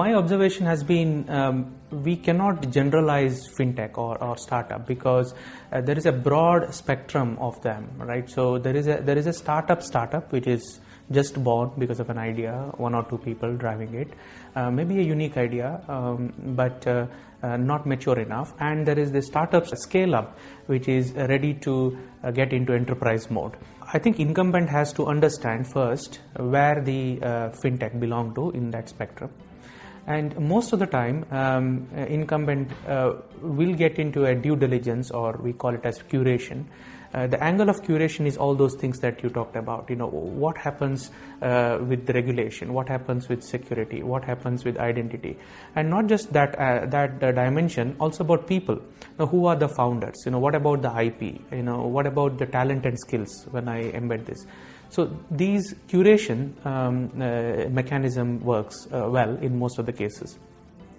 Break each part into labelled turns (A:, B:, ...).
A: My observation has been we cannot generalize fintech or startup because there is a broad spectrum of them, right? So there is a startup which is just born because of an idea, one or two people driving it, maybe a unique idea, but not mature enough. And there is the startup scale up which is ready to get into enterprise mode. I think incumbent has to understand first where the fintech belong to in that spectrum. And most of the time, incumbent will get into a due diligence, or we call it as curation. The angle of curation is all those things that you talked about. What happens with the regulation, what happens with security, what happens with identity, and not just that dimension, also about people. Who are the founders? What about the IP? What about the talent and skills when I embed this? So these curation mechanism works well in most of the cases.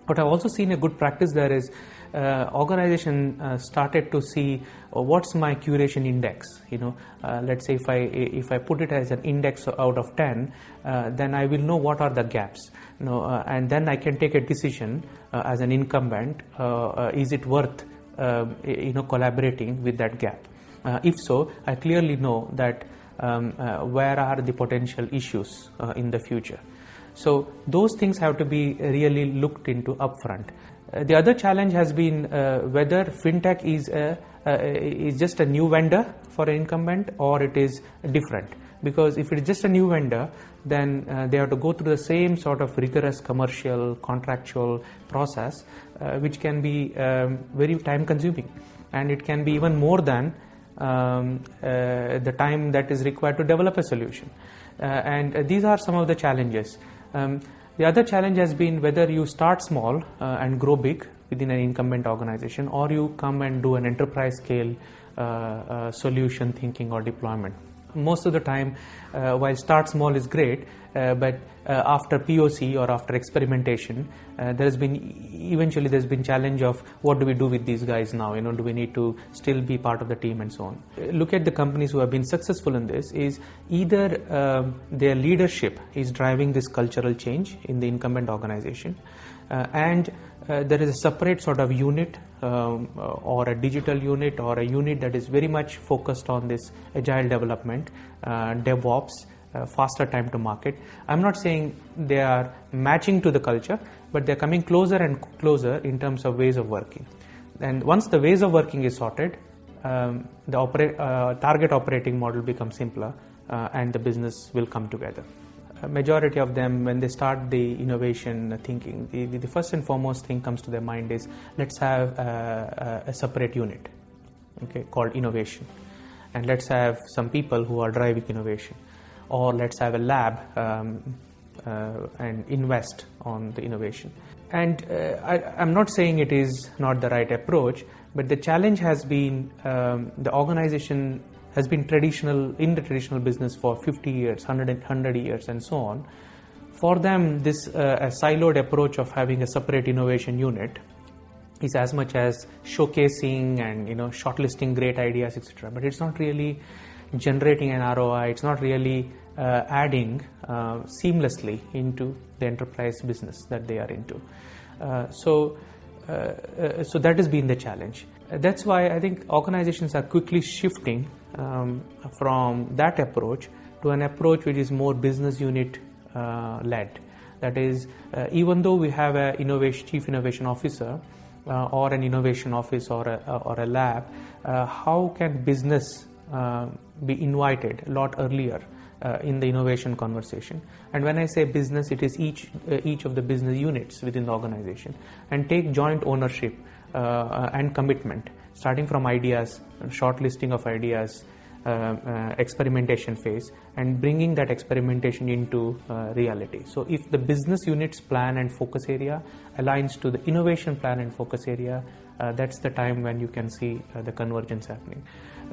A: But I've also seen a good practice there is organization started to see what's my curation index. Let's say if I put it as an index out of 10, then I will know what are the gaps. And then I can take a decision as an incumbent. Is it worth collaborating with that gap? If so, I clearly know that where are the potential issues in the future. So those things have to be really looked into upfront. The other challenge has been whether fintech is just a new vendor for an incumbent or it is different. Because if it is just a new vendor, then they have to go through the same sort of rigorous commercial, contractual process, which can be very time consuming. And it can be even more than the time that is required to develop a solution. And these are some of the challenges. The other challenge has been whether you start small and grow big within an incumbent organization, or you come and do an enterprise scale solution thinking or deployment. Most of the time, while start small is great, but after POC or after experimentation, there's been challenge of what do we do with these guys now? Do we need to still be part of the team and so on? Look at the companies who have been successful in this is either their leadership is driving this cultural change in the incumbent organization, and there is a separate sort of unit or a digital unit or a unit that is very much focused on this agile development, DevOps, faster time to market. I'm not saying they are matching to the culture, but they're coming closer and closer in terms of ways of working. And once the ways of working is sorted, the target operating model becomes simpler and the business will come together. A majority of them, when they start the innovation thinking, the first and foremost thing comes to their mind is let's have a separate unit, called innovation, and let's have some people who are driving innovation, or let's have a lab and invest on the innovation. And I'm not saying it is not the right approach, but the challenge has been the organization has been in the traditional business for 50 years, 100 years and so on. For them, this a siloed approach of having a separate innovation unit is as much as showcasing and shortlisting great ideas, etc. But it's not really generating an ROI, it's not really adding seamlessly into the enterprise business that they are into. So that has been the challenge. That's why I think organizations are quickly shifting from that approach to an approach which is more business unit led. That is, even though we have a chief innovation officer or an innovation office or a lab, how can business be invited a lot earlier in the innovation conversation? And when I say business, it is each of the business units within the organization, and take joint ownership and commitment, starting from ideas, shortlisting of ideas, experimentation phase, and bringing that experimentation into reality. So if the business unit's plan and focus area aligns to the innovation plan and focus area, that's the time when you can see the convergence happening.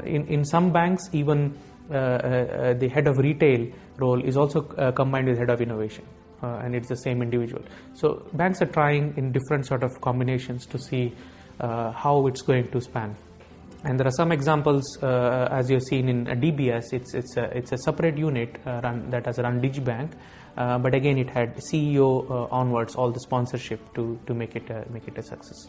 A: In some banks, even the head of retail role is also combined with head of innovation, and it's the same individual. So banks are trying in different sort of combinations to see how it's going to span. And there are some examples, as you've seen in DBS. It's a separate unit that has run DigiBank, but again it had CEO onwards all the sponsorship to make it a success.